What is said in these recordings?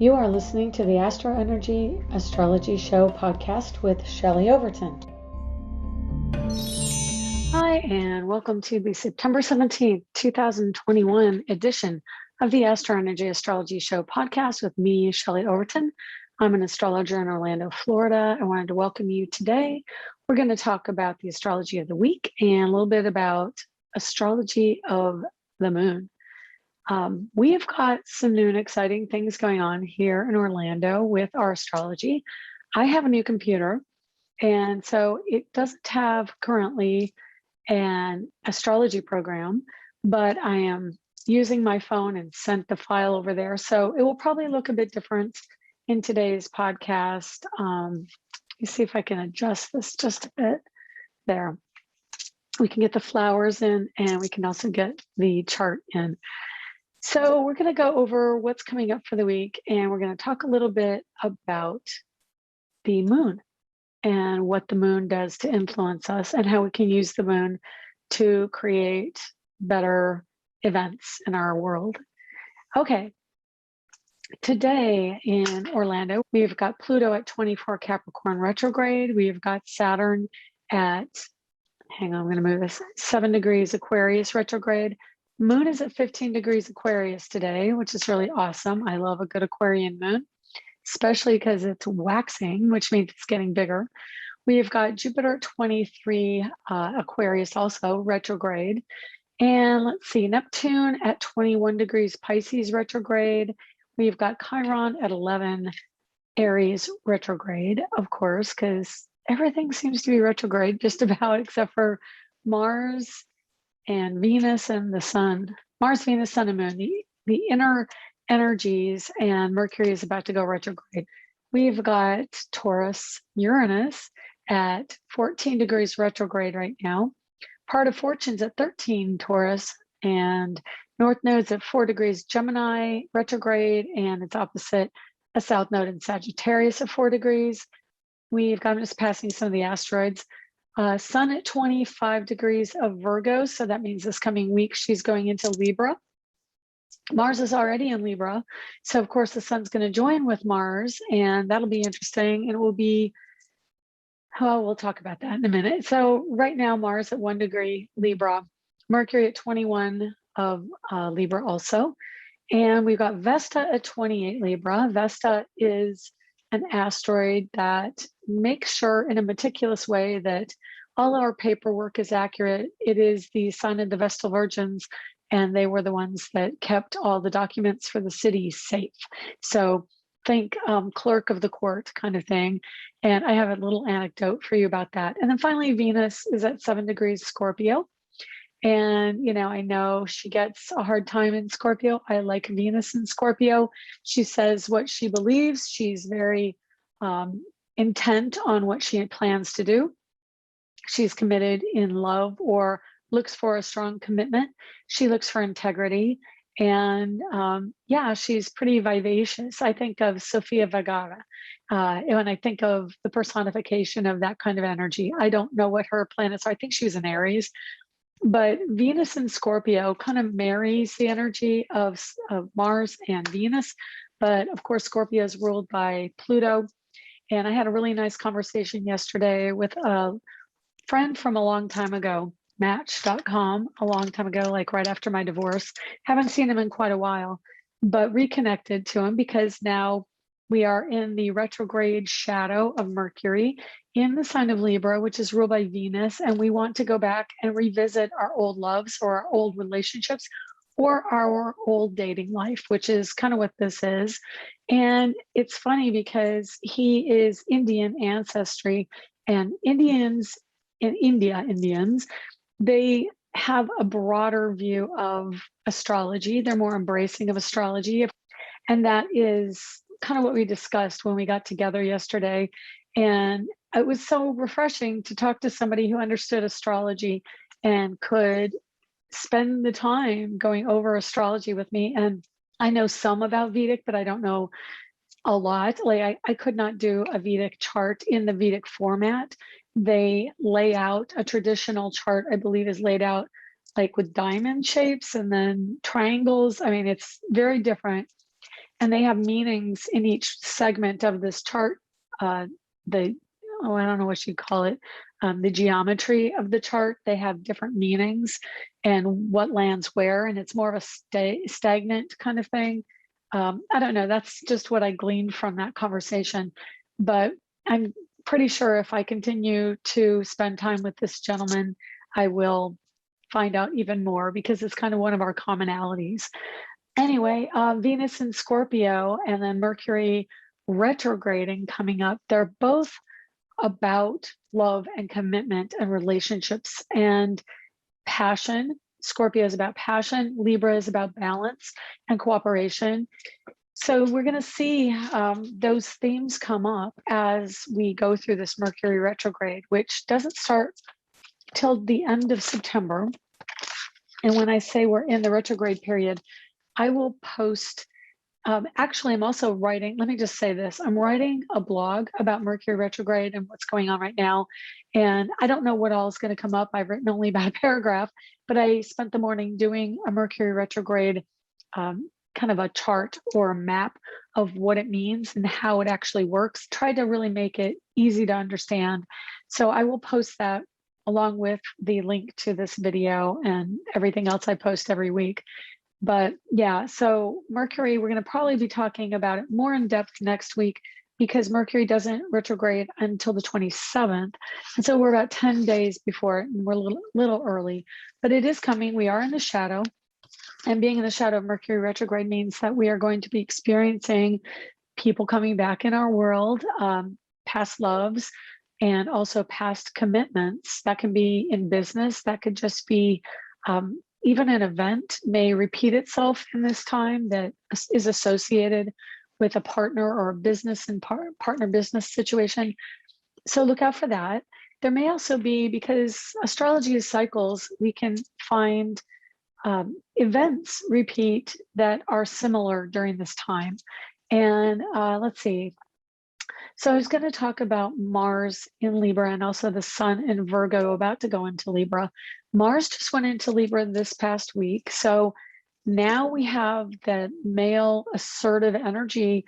You are listening to the AstroEnergy Astrology Show podcast with Shelley Overton. Hi, and welcome to the September 17th, 2021 edition of the AstroEnergy Astrology Show podcast with me, Shelley Overton. I'm an astrologer in Orlando, Florida. I wanted to welcome you today. We're going to talk about the astrology of the week and a little bit about astrology of the moon. We have got some new and exciting things going on here in Orlando with our astrology. I have a new computer, and so it doesn't have currently an astrology program, but I am using my phone and sent the file over there. So it will probably look a bit different in today's podcast. Let me see if I can adjust this just a bit. There. We can get the flowers in, and we can also get the chart in. So we're going to go over what's coming up for the week, and we're going to talk a little bit about the moon and what the moon does to influence us and how we can use the moon to create better events in our world. Okay, today in Orlando, we've got Pluto at 24 Capricorn retrograde. We've got Saturn at, hang on, I'm going to move this, 7 degrees Aquarius retrograde. Moon is at 15 degrees Aquarius today, which is really awesome. I love a good Aquarian moon, especially because it's waxing, which means it's getting bigger. We've got Jupiter at 23 Aquarius also retrograde. And let's see, Neptune at 21 degrees Pisces retrograde. We've got Chiron at 11 Aries retrograde, of course, because everything seems to be retrograde just about except for Mars and Venus and the Sun. Mars, Venus, Sun, and Moon, the inner energies, and Mercury is about to go retrograde. We've got Taurus, Uranus at 14 degrees retrograde right now. Part of Fortune's at 13 Taurus, and North Node's at 4 degrees Gemini retrograde, and it's opposite a South Node in Sagittarius at 4 degrees. We've got, I'm just passing some of the asteroids. Sun at 25 degrees of Virgo, so that means this coming week she's going into Libra. Mars is already in Libra, so of course the Sun's going to join with Mars, and that'll be interesting. It will be, oh, we'll talk about that in a minute. So right now Mars at 1 degree Libra, Mercury at 21 of Libra also, and we've got Vesta at 28 Libra. Vesta is an asteroid that makes sure in a meticulous way that all our paperwork is accurate. It is the sign of the Vestal Virgins, and they were the ones that kept all the documents for the city safe. So think clerk of the court kind of thing. And I have a little anecdote for you about that. And then finally, Venus is at 7 degrees Scorpio. And, you know, I know she gets a hard time in Scorpio. I like Venus in Scorpio. She says what she believes. She's very intent on what she plans to do. She's committed in love or looks for a strong commitment. She looks for integrity. And yeah, she's pretty vivacious. I think of Sofia Vergara when I think of the personification of that kind of energy. I don't know what her planets are. I think she's an Aries. But Venus and Scorpio kind of marries the energy of Mars and Venus. But of course, Scorpio is ruled by Pluto. And I had a really nice conversation yesterday with a friend from a long time ago, Match.com, a long time ago, like right after my divorce. Haven't seen him in quite a while, but reconnected to him because now we are in the retrograde shadow of Mercury in the sign of Libra, which is ruled by Venus. And we want to go back and revisit our old loves or our old relationships or our old dating life, which is kind of what this is. And it's funny because he is Indian ancestry, and Indians in India, they have a broader view of astrology. They're more embracing of astrology. And that is kind of what we discussed when we got together yesterday. And it was so refreshing to talk to somebody who understood astrology and could spend the time going over astrology with me. And I know some about Vedic, but I don't know a lot. Like I could not do a Vedic chart in the Vedic format. They lay out a traditional chart, I believe, is laid out like with diamond shapes and then triangles. I mean, it's very different. and they have meanings in each segment of this chart. I don't know what you call it, the geometry of the chart, they have different meanings and what lands where, and it's more of a stagnant kind of thing. I don't know, that's just what I gleaned from that conversation. But I'm pretty sure if I continue to spend time with this gentleman, I will find out even more, because it's kind of one of our commonalities. Anyway, Venus in Scorpio and then Mercury retrograding coming up. They're both about love and commitment and relationships and passion. Scorpio is about passion. Libra is about balance and cooperation. So we're going to see those themes come up as we go through this Mercury retrograde, which doesn't start till the end of September. And when I say we're in the retrograde period, I will post, actually, I'm also writing, let me just say this, I'm writing a blog about Mercury retrograde and what's going on right now. And I don't know what all is going to come up. I've written only about a paragraph, but I spent the morning doing a Mercury retrograde kind of a chart or a map of what it means and how it actually works. Tried to really make it easy to understand. So I will post that along with the link to this video and everything else I post every week. But yeah, so Mercury, we're going to probably be talking about it more in depth next week, because Mercury doesn't retrograde until the 27th. And so we're about 10 days before it, and we're a little early, but it is coming. We are in the shadow, and being in the shadow of Mercury retrograde means that we are going to be experiencing people coming back in our world, past loves, and also past commitments. That can be in business. That could just be even an event may repeat itself in this time that is associated with a partner or a business and partner business situation. So look out for that. There may also be, because astrology is cycles, we can find events repeat that are similar during this time. And let's see. So I was going to talk about Mars in Libra and also the Sun in Virgo about to go into Libra. Mars just went into Libra this past week. So now we have that male assertive energy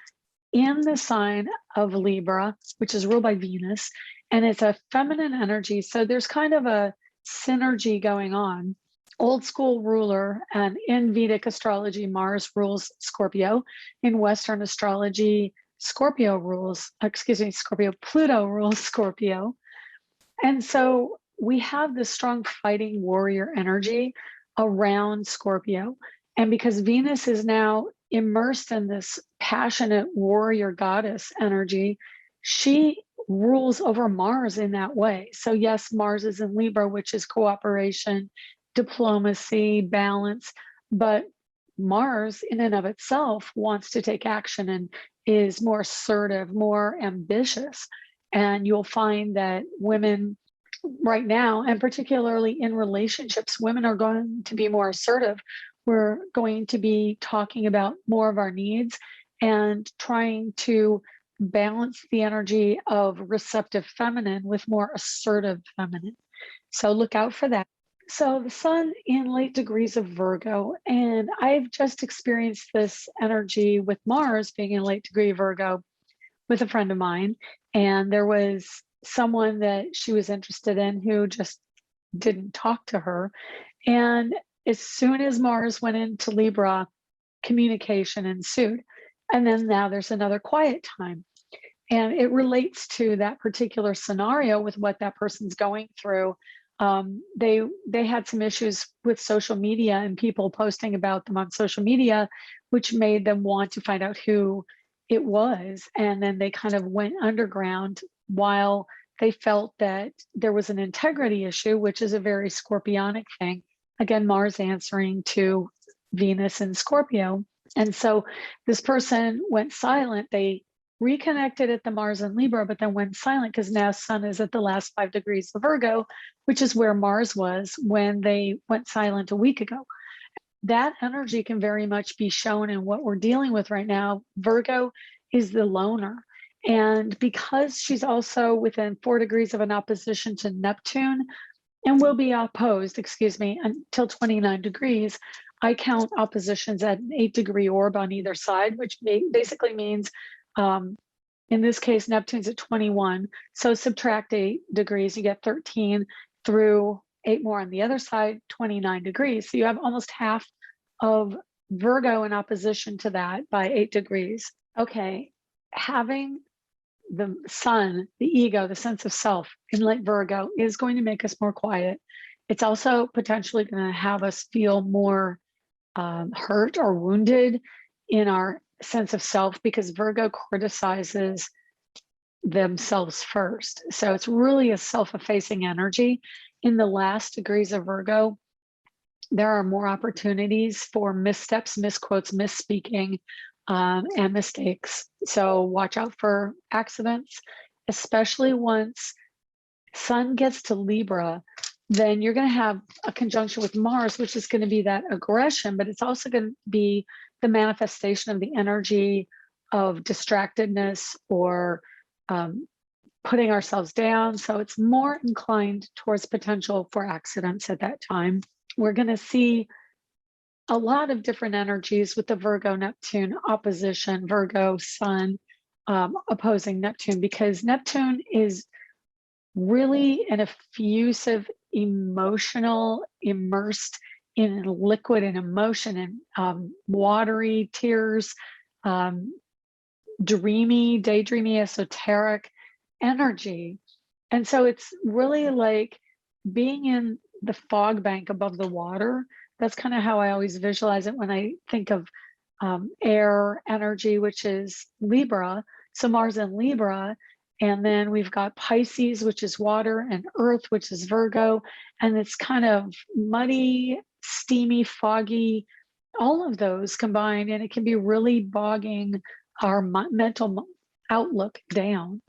in the sign of Libra, which is ruled by Venus, and it's a feminine energy. So there's kind of a synergy going on. Old school ruler, and in Vedic astrology, Mars rules Scorpio. In Western astrology, Pluto rules Scorpio. And so we have this strong fighting warrior energy around Scorpio. And because Venus is now immersed in this passionate warrior goddess energy, she rules over Mars in that way. So yes, Mars is in Libra, which is cooperation, diplomacy, balance, but Mars in and of itself wants to take action and is more assertive, more ambitious. And you'll find that women right now, and particularly in relationships, women are going to be more assertive. We're going to be talking about more of our needs and trying to balance the energy of receptive feminine with more assertive feminine. So look out for that. So the Sun in late degrees of Virgo, and I've just experienced this energy with Mars being in late degree Virgo with a friend of mine. And there was someone that she was interested in who just didn't talk to her. And as soon as Mars went into Libra, communication ensued. And then now there's another quiet time. And it relates to that particular scenario with what that person's going through. They had some issues with social media and people posting about them on social media, which made them want to find out who it was. And then they kind of went underground while they felt that there was an integrity issue, which is a very Scorpionic thing. Again, Mars answering to Venus in Scorpio. And so this person went silent. They reconnected at the Mars in Libra, but then went silent because now Sun is at the last 5 degrees of Virgo, which is where Mars was when they went silent a week ago. That energy can very much be shown in what we're dealing with right now. Virgo is the loner. And because she's also within 4 degrees of an opposition to Neptune and will be opposed, until 29 degrees, I count oppositions at an 8-degree orb on either side, which basically means, in this case, Neptune's at 21. So subtract 8 degrees, you get 13 through 8 more on the other side, 29 degrees. So you have almost half of Virgo in opposition to that by 8 degrees. Okay, having the sun, the ego, the sense of self in like Virgo is going to make us more quiet. It's also potentially going to have us feel more hurt or wounded in our sense of self, because Virgo criticizes themselves first. So it's really a self-effacing energy. In the last degrees of Virgo, there are more opportunities for missteps, misquotes, misspeaking, and mistakes. So watch out for accidents, especially once Sun gets to Libra. Then you're going to have a conjunction with Mars, which is going to be that aggression, but it's also going to be the manifestation of the energy of distractedness or putting ourselves down. So it's more inclined towards potential for accidents at that time. We're going to see a lot of different energies with the Virgo Neptune opposition, Virgo Sun opposing Neptune, because Neptune is really an effusive, emotional, immersed in liquid and emotion and watery tears, dreamy, daydreamy, esoteric energy. And so it's really like being in the fog bank above the water. That's kind of how I always visualize it when I think of air energy, which is Libra. So Mars in Libra. And then we've got Pisces, which is water, and Earth, which is Virgo. And it's kind of muddy, steamy, foggy, all of those combined. And it can be really bogging our mental outlook down.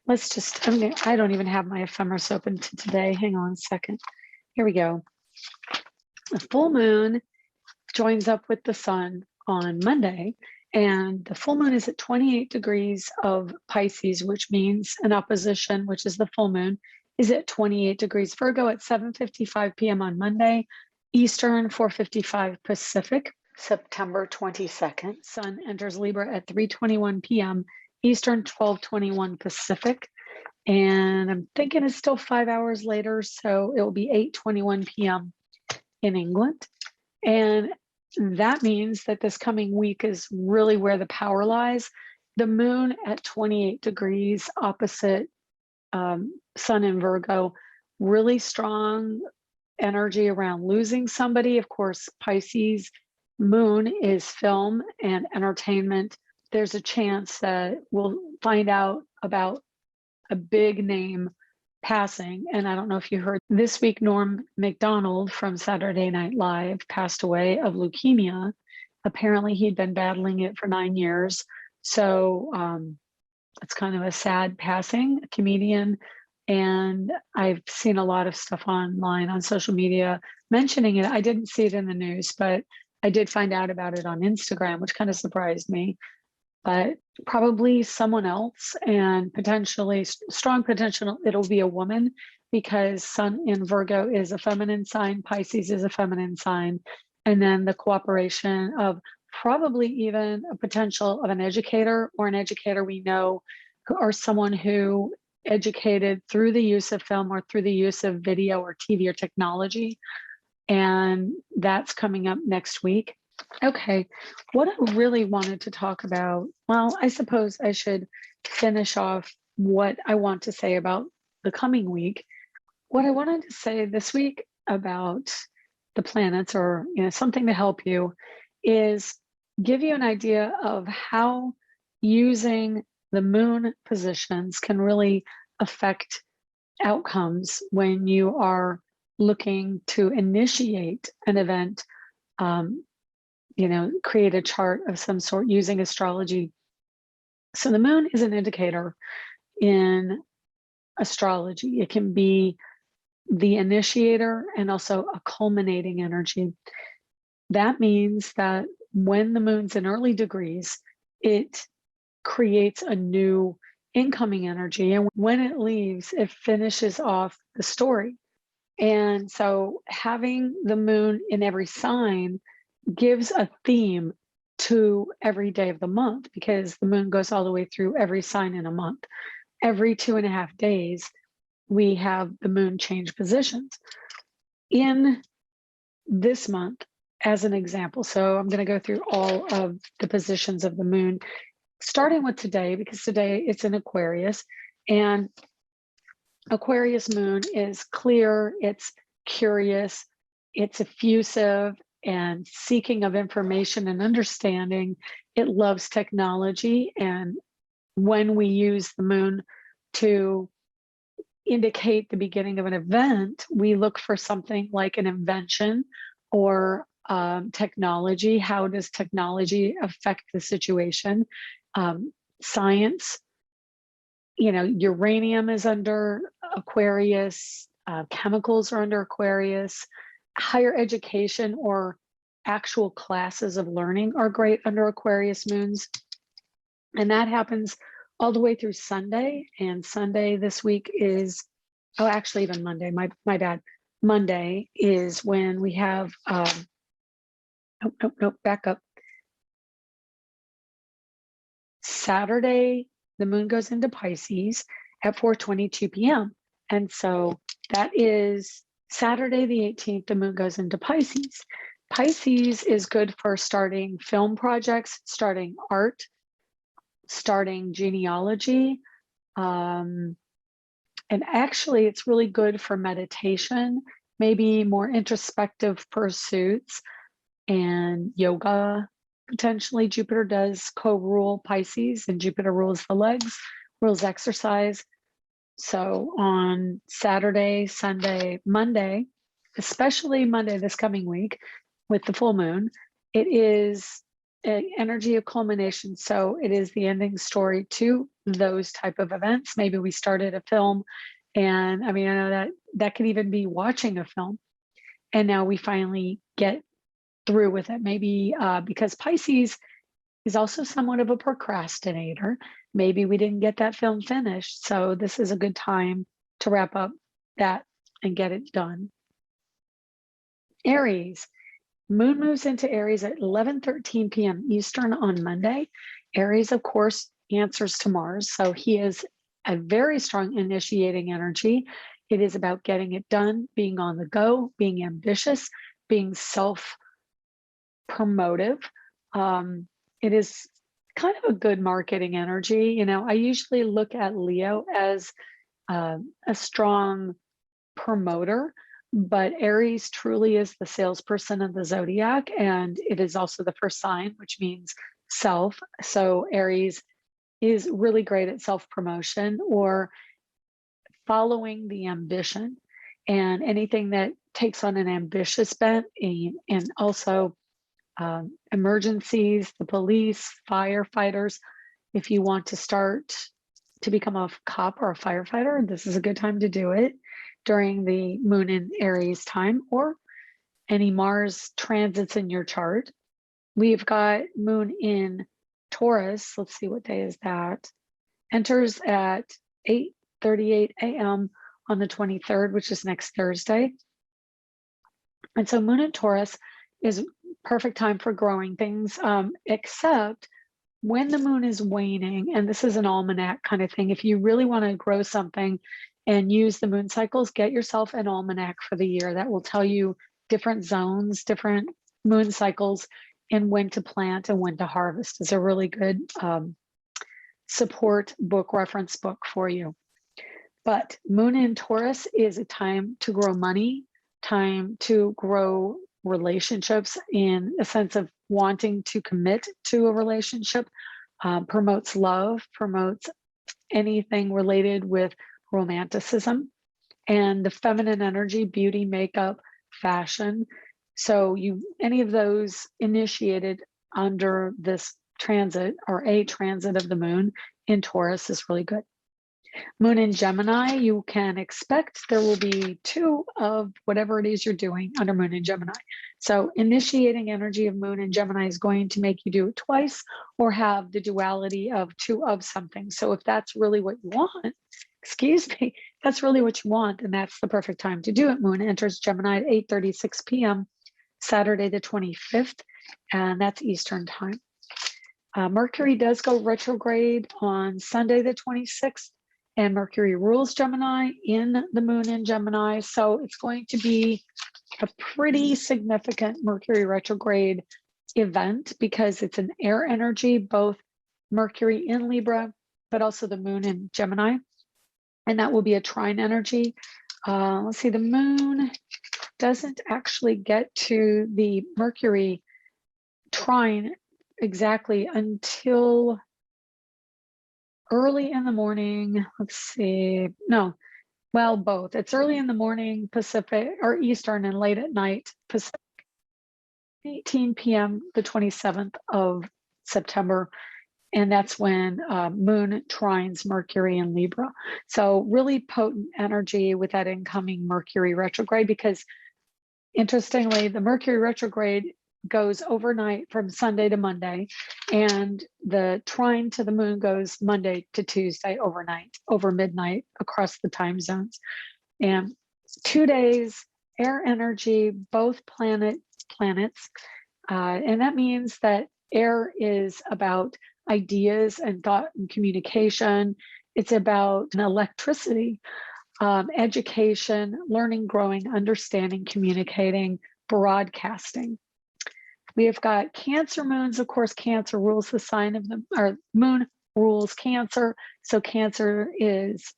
Let's just, I don't even have my ephemeris open to today. Hang on a second. Here we go. The full moon joins up with the sun on Monday. And the full moon is at 28 degrees of Pisces, which means an opposition, which is the full moon, is at 28 degrees Virgo at 7:55 p.m. on Monday, Eastern, 4:55 Pacific, September 22nd. Sun enters Libra at 3:21 p.m. Eastern, 12:21 Pacific. And I'm thinking it's still 5 hours later, so it will be 8:21 p.m. in England. And that means that this coming week is really where the power lies. The moon at 28 degrees opposite Sun in Virgo, really strong energy around losing somebody. Of course, Pisces moon is film and entertainment. There's a chance that we'll find out about a big name passing. And I don't know if you heard this week, Norm Mcdonald from Saturday Night Live passed away of leukemia. Apparently he'd been battling it for 9 years. So it's kind of a sad passing, a comedian. And I've seen a lot of stuff online on social media mentioning it. I didn't see it in the news, but I did find out about it on Instagram, which kind of surprised me. But probably someone else, and potentially strong potential it'll be a woman, because Sun in Virgo is a feminine sign, Pisces is a feminine sign, and then the cooperation of probably even a potential of an educator or an educator we know, or someone who educated through the use of film or through the use of video or TV or technology. And that's coming up next week. Okay, what I really wanted to talk about, well, I suppose I should finish off what I want to say about the coming week. What I wanted to say this week about the planets, or something to help you, is give you an idea of how using the moon positions can really affect outcomes when you are looking to initiate an event, create a chart of some sort using astrology. So the moon is an indicator in astrology. It can be the initiator and also a culminating energy. That means that when the moon's in early degrees, it creates a new incoming energy. And when it leaves, it finishes off the story. And so having the moon in every sign gives a theme to every day of the month, because the moon goes all the way through every sign in a month. Every 2.5 days, we have the moon change positions. In this month, as an example, so I'm going to go through all of the positions of the moon, starting with today, because today it's in Aquarius, and Aquarius moon is clear, it's curious, it's effusive and seeking of information and understanding. It loves technology, and when we use the moon to indicate the beginning of an event, we look for something like an invention or technology. How does technology affect the situation? Science, uranium is under Aquarius, chemicals are under Aquarius, higher education or actual classes of learning are great under Aquarius moons. And that happens all the way through Sunday. And Sunday this week is, actually even Monday, my bad. Monday is when we have, back up. Saturday, the moon goes into Pisces at 4:22 p.m. And so that is Saturday the 18th, the moon goes into Pisces. Pisces is good for starting film projects, starting art, starting genealogy. And actually, it's really good for meditation, maybe more introspective pursuits, and yoga. Potentially, Jupiter does co-rule Pisces, and Jupiter rules the legs, rules exercise. So on Saturday, Sunday, Monday, especially Monday this coming week with the full moon, it is an energy of culmination. So it is the ending story to those type of events. Maybe we started a film, and I know that could even be watching a film, and now we finally get through with it. Maybe because Pisces is also somewhat of a procrastinator. Maybe we didn't get that film finished. So this is a good time to wrap up that and get it done. Aries. Moon moves into Aries at 11:13 p.m. Eastern on Monday. Aries, of course, answers to Mars. So he is a very strong initiating energy. It is about getting it done, being on the go, being ambitious, being self-promotive. It is kind of a good marketing energy. I usually look at Leo as a strong promoter, but Aries truly is the salesperson of the zodiac, and it is also the first sign, which means self. So Aries is really great at self-promotion or following the ambition, and anything that takes on an ambitious bent, and also emergencies, the police, firefighters. If you want to start to become a cop or a firefighter, this is a good time to do it during the moon in Aries time, or any Mars transits in your chart. We've got moon in Taurus. Let's see, what day is that? Enters at 8:38 a.m. on the 23rd, which is next Thursday. And so moon in Taurus is perfect time for growing things, except when the moon is waning, and this is an almanac kind of thing. If you really want to grow something and use the moon cycles, get yourself an almanac for the year that will tell you different zones, different moon cycles, and when to plant and when to harvest. It's a really good support book, reference book for you. But moon in Taurus is a time to grow money, time to grow relationships in a sense of wanting to commit to a relationship, promotes love, promotes anything related with romanticism and the feminine energy, beauty, makeup, fashion. So any of those initiated under this transit or a transit of the moon in Taurus is really good. Moon in Gemini, you can expect there will be 2 of whatever it is you're doing under moon in Gemini. So initiating energy of moon in Gemini is going to make you do it twice or have the duality of 2 of something. So if that's really what you want, that's really what you want, and that's the perfect time to do it. Moon enters Gemini at 8:36 p.m. Saturday the 25th, and that's Eastern time. Mercury does go retrograde on Sunday the 26th, and Mercury rules Gemini in the moon in Gemini. So it's going to be a pretty significant Mercury retrograde event because it's an air energy, both Mercury in Libra, but also the moon in Gemini. And that will be a trine energy. Let's see, the moon doesn't actually get to the Mercury trine exactly until early in the morning. Let's see. No, well, both. It's early in the morning Pacific or Eastern and late at night Pacific. 18 p.m. the 27th of September. And that's when Moon trines Mercury in Libra. So really potent energy with that incoming Mercury retrograde, because interestingly, the Mercury retrograde goes overnight from Sunday to Monday, and the trine to the moon goes Monday to Tuesday overnight, over midnight across the time zones. And 2 days, air energy, both planets. And that means that air is about ideas and thought and communication. It's about electricity, education, learning, growing, understanding, communicating, broadcasting. We have got Cancer moons. Of course, Cancer rules the sign of the, or moon rules Cancer. So Cancer is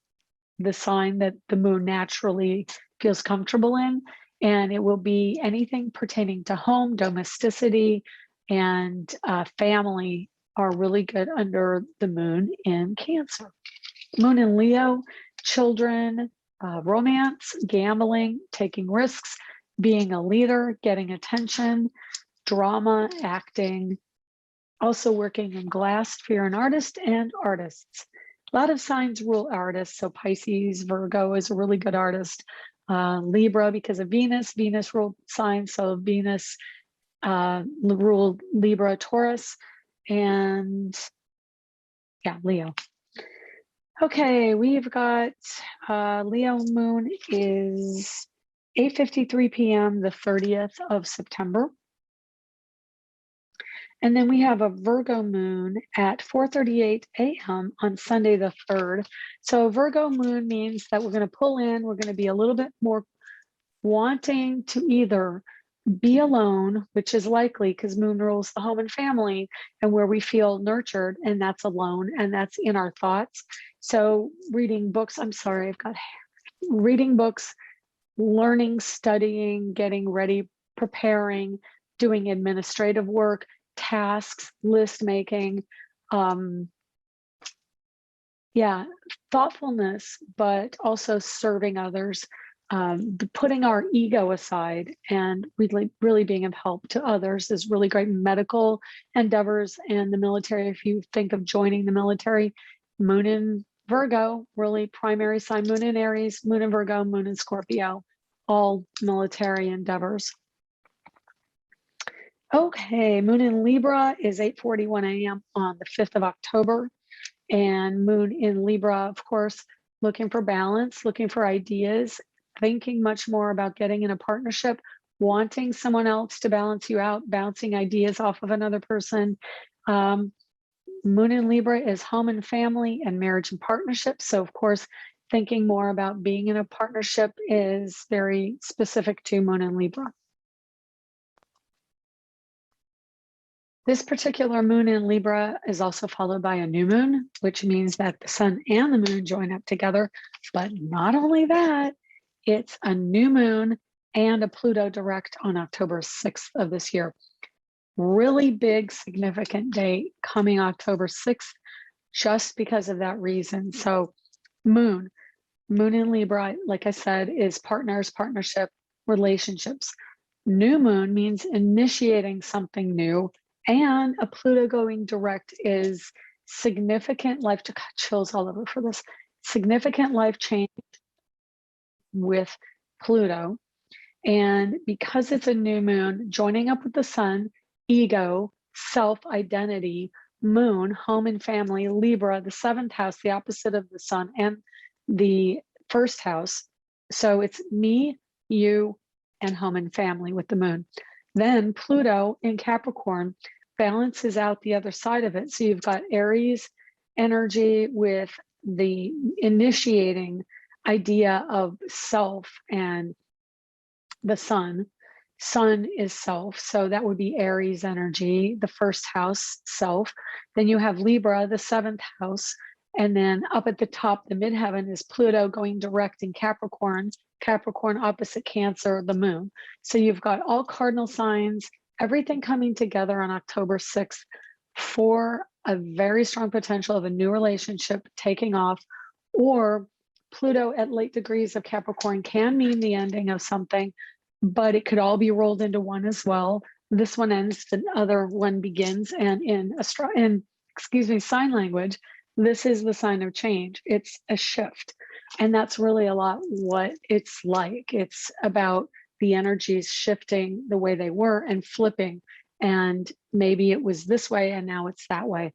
the sign that the moon naturally feels comfortable in. And it will be anything pertaining to home, domesticity, and family are really good under the moon in Cancer. Moon in Leo, children, romance, gambling, taking risks, being a leader, getting attention, drama, acting, also working in glass, fear an artist, and artists. A lot of signs rule artists. So Pisces, Virgo is a really good artist. Libra, because of Venus ruled signs. So Venus ruled Libra, Taurus, and yeah, Leo. Okay, we've got Leo moon is 8:53 p.m. the 30th of September. And then we have a Virgo moon at 4:38 a.m. on Sunday the 3rd. So Virgo moon means that we're going to pull in, we're going to be a little bit more wanting to either be alone, which is likely because moon rules the home and family, and where we feel nurtured, and that's alone, and that's in our thoughts. So reading books, I'm sorry, I've got hair. Reading books, learning, studying, getting ready, preparing, doing administrative work, tasks, list making, thoughtfulness, but also serving others, putting our ego aside and really being of help to others is really great. Medical endeavors and the military, if you think of joining the military, moon in Virgo, really primary sign, moon in Aries, moon in Virgo, moon in Scorpio, all military endeavors. Okay, moon in Libra is 8:41 a.m. on the 5th of October. And moon in Libra, of course, looking for balance, looking for ideas, thinking much more about getting in a partnership, wanting someone else to balance you out, bouncing ideas off of another person. Moon in Libra is home and family and marriage and partnership. So, of course, thinking more about being in a partnership is very specific to moon in Libra. This particular moon in Libra is also followed by a new moon, which means that the sun and the moon join up together. But not only that, it's a new moon and a Pluto direct on October 6th of this year. Really big, significant date coming October 6th, just because of that reason. So moon in Libra, like I said, is partners, partnership, relationships. New moon means initiating something new. And a Pluto going direct is significant life, to chills all over for this, significant life change with Pluto. And because it's a new moon, joining up with the sun, ego, self-identity, moon, home and family, Libra, the 7th house, the opposite of the sun, and the 1st house. So it's me, you, and home and family with the moon. Then Pluto in Capricorn balances out the other side of it. So you've got Aries energy with the initiating idea of self and the sun. Sun is self. So that would be Aries energy, the first house, self. Then you have Libra, the seventh house. And then up at the top, the midheaven is Pluto going direct in Capricorn, Capricorn opposite Cancer, the moon. So you've got all cardinal signs, everything coming together on October 6th for a very strong potential of a new relationship taking off, or Pluto at late degrees of Capricorn can mean the ending of something, but it could all be rolled into one as well. This one ends, the other one begins. And in sign language, this is the sign of change. It's a shift. And that's really a lot what it's like. It's about the energies shifting the way they were and flipping. And maybe it was this way and now it's that way.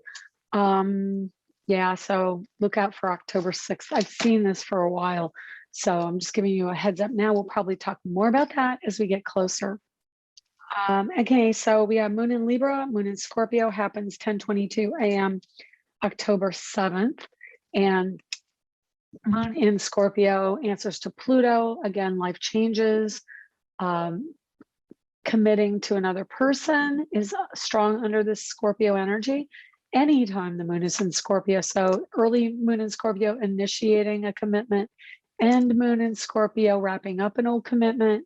Yeah, so look out for October 6th. I've seen this for a while. So I'm just giving you a heads up now. We'll probably talk more about that as we get closer. Okay, so we have Moon in Libra, Moon in Scorpio happens 10:22 a.m. October 7th. And Moon in Scorpio answers to Pluto. Again, life changes. Committing to another person is strong under this Scorpio energy. Anytime the moon is in Scorpio, so early moon in Scorpio initiating a commitment, end moon in Scorpio wrapping up an old commitment.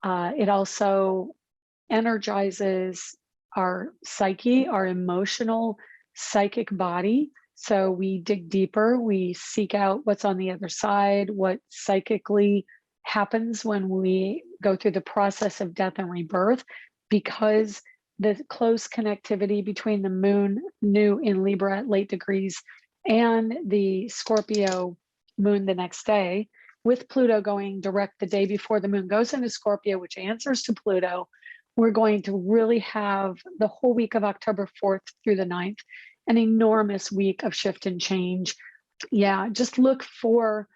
It also energizes our psyche, our emotional psychic body. So we dig deeper, we seek out what's on the other side, what psychically happens when we go through the process of death and rebirth, because the close connectivity between the moon new in Libra at late degrees and the Scorpio moon the next day, with Pluto going direct the day before the moon goes into Scorpio, which answers to Pluto. We're going to really have the whole week of October 4th through the 9th, an enormous week of shift and change. Yeah, just look for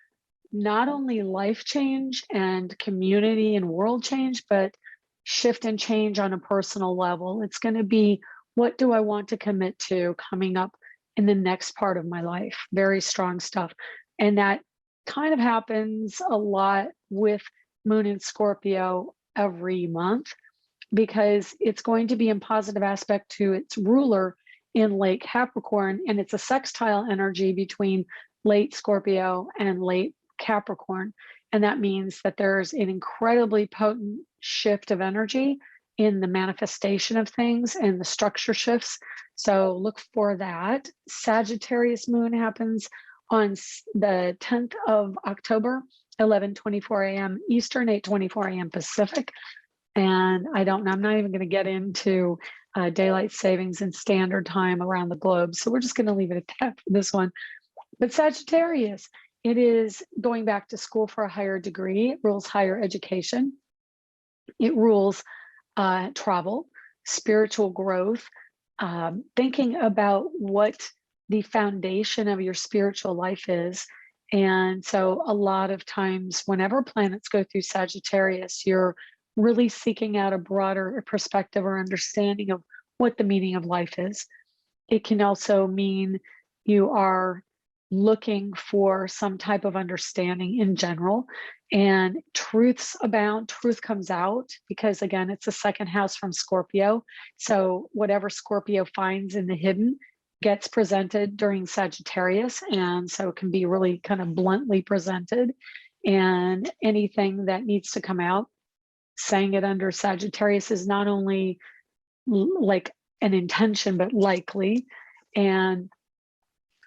not only life change and community and world change, but shift and change on a personal level. It's going to be, what do I want to commit to coming up in the next part of my life? Very strong stuff. And that kind of happens a lot with Moon in Scorpio every month, because it's going to be in positive aspect to its ruler in late Capricorn. And it's a sextile energy between late Scorpio and late Capricorn. And that means that there's an incredibly potent shift of energy in the manifestation of things and the structure shifts. So look for that. Sagittarius moon happens on the 10th of October, 11:24 a.m. Eastern, 8:24 a.m. Pacific. And I'm not even going to get into daylight savings and standard time around the globe. So we're just going to leave it at that for this one. But Sagittarius, it is going back to school for a higher degree. It rules higher education. It rules travel, spiritual growth, thinking about what the foundation of your spiritual life is. And so a lot of times, whenever planets go through Sagittarius, you're really seeking out a broader perspective or understanding of what the meaning of life is. It can also mean you are looking for some type of understanding in general, and truths abound. Truth comes out because, again, it's a second house from Scorpio. So whatever Scorpio finds in the hidden gets presented during Sagittarius. And so it can be really kind of bluntly presented, and anything that needs to come out, saying it under Sagittarius is not only like an intention, but likely. And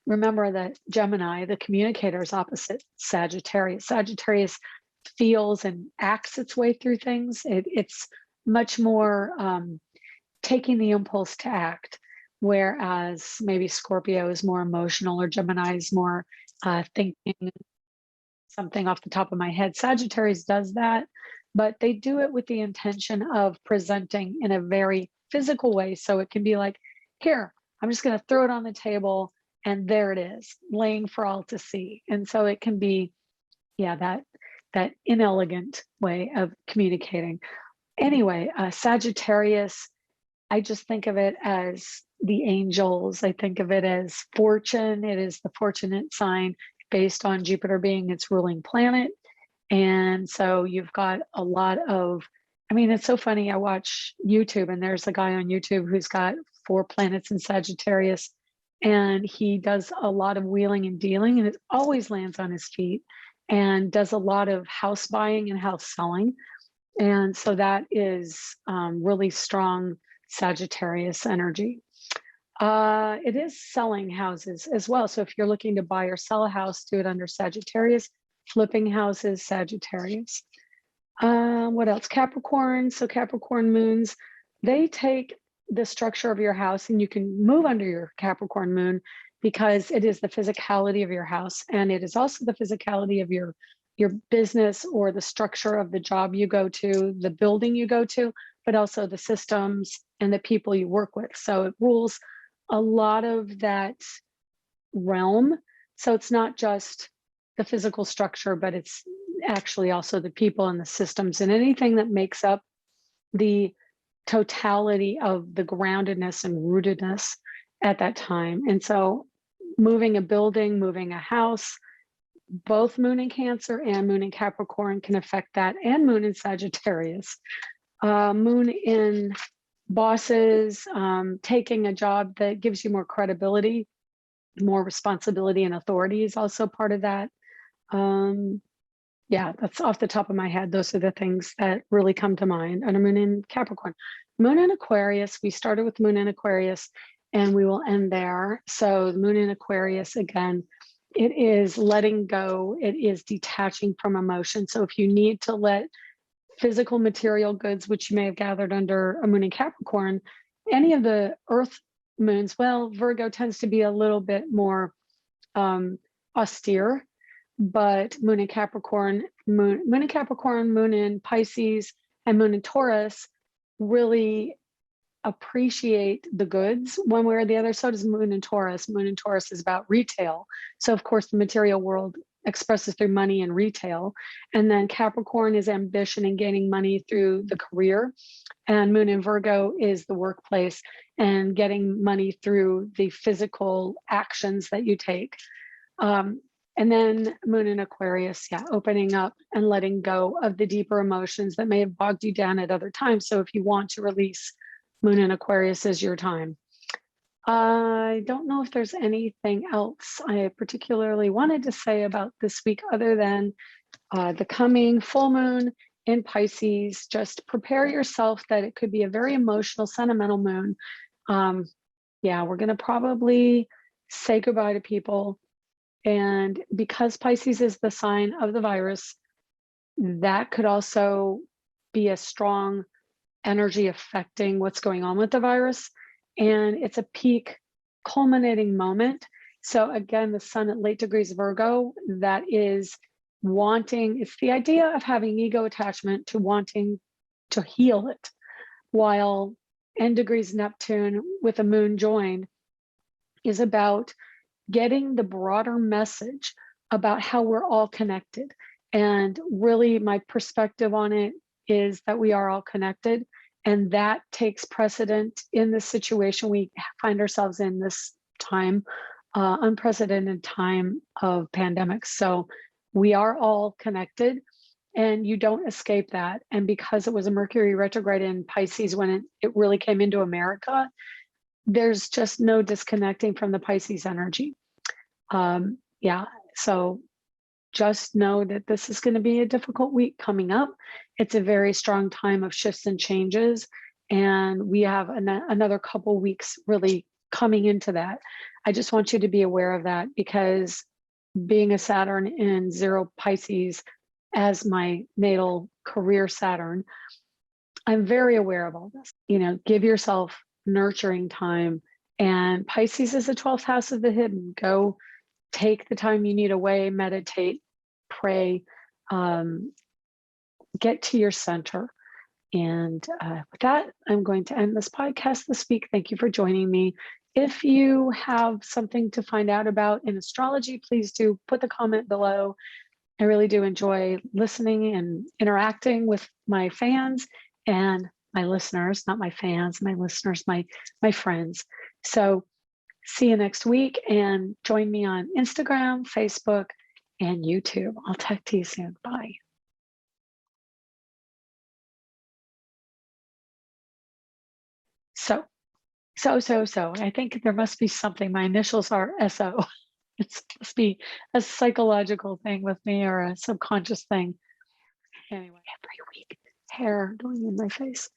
remember that Gemini, the communicator, is opposite Sagittarius. Sagittarius feels and acts its way through things. It's much more taking the impulse to act, whereas maybe Scorpio is more emotional, or Gemini is more thinking something off the top of my head. Sagittarius does that, but they do it with the intention of presenting in a very physical way. So it can be like, here, I'm just going to throw it on the table, and there it is, laying for all to see. And so it can be, yeah, that inelegant way of communicating. Anyway, Sagittarius, I just think of it as the angels. I think of it as fortune. It is the fortunate sign based on Jupiter being its ruling planet. And so you've got a lot of, I mean, it's so funny. I watch YouTube and there's a guy on YouTube who's got 4 planets in Sagittarius, and he does a lot of wheeling and dealing, and it always lands on his feet, and does a lot of house buying and house selling. And so that is really strong Sagittarius energy. It is selling houses as well. So if you're looking to buy or sell a house, do it under Sagittarius. Flipping houses, Sagittarius. What else? Capricorn. So Capricorn moons, they take the structure of your house, and you can move under your Capricorn moon because it is the physicality of your house, and it is also the physicality of your business or the structure of the job you go to, the building you go to, but also the systems and the people you work with. So it rules a lot of that realm. So it's not just the physical structure, but it's actually also the people and the systems and anything that makes up the totality of the groundedness and rootedness at that time. And so moving a building, moving a house, both moon in Cancer and moon in Capricorn can affect that, and moon in Sagittarius. Moon in bosses, taking a job that gives you more credibility, more responsibility and authority is also part of that. Yeah, that's off the top of my head. Those are the things that really come to mind under moon in Capricorn. Moon in Aquarius, we started with moon in Aquarius and we will end there. So the moon in Aquarius, again, it is letting go. It is detaching from emotion. So if you need to let physical material goods, which you may have gathered under a moon in Capricorn, any of the earth moons, well, Virgo tends to be a little bit more austere, but moon in Capricorn, moon in Pisces, and moon in Taurus really appreciate the goods one way or the other. So does moon in Taurus. Moon in Taurus is about retail. So of course the material world expresses through money and retail. And then Capricorn is ambition and gaining money through the career. And moon in Virgo is the workplace and getting money through the physical actions that you take. And then moon in Aquarius, yeah, opening up and letting go of the deeper emotions that may have bogged you down at other times. So if you want to release, moon in Aquarius is your time. I don't know if there's anything else I particularly wanted to say about this week other than the coming full moon in Pisces. Just prepare yourself that it could be a very emotional, sentimental moon. Yeah, we're going to probably say goodbye to people. And because Pisces is the sign of the virus, that could also be a strong energy affecting what's going on with the virus. And it's a peak culminating moment. So again, the sun at late degrees Virgo, that is wanting, it's the idea of having ego attachment to wanting to heal it, while end degrees Neptune with a moon joined is about getting the broader message about how we're all connected. And really my perspective on it is that we are all connected. And that takes precedent in the situation we find ourselves in this time, unprecedented time of pandemics. So we are all connected and you don't escape that. And because it was a Mercury retrograde in Pisces when it really came into America, there's just no disconnecting from the Pisces energy. Yeah, so just know that this is going to be a difficult week coming up. It's a very strong time of shifts and changes, and we have another couple weeks really coming into that. I just want you to be aware of that, because being a Saturn in 0 Pisces as my natal career Saturn, I'm very aware of all this. You know, give yourself nurturing time, and Pisces is the 12th house of the hidden. Go take the time you need away, meditate, pray, get to your center. And with that, I'm going to end this podcast this week. Thank you for joining me. If you have something to find out about in astrology, please do put the comment below. I really do enjoy listening and interacting with my fans. and my listeners, not my fans, my listeners, my friends. So see you next week, and join me on Instagram, Facebook, and YouTube. I'll talk to you soon. Bye. So, I think there must be something. My initials are SO. It must be a psychological thing with me, or a subconscious thing. Anyway, every week, hair going in my face.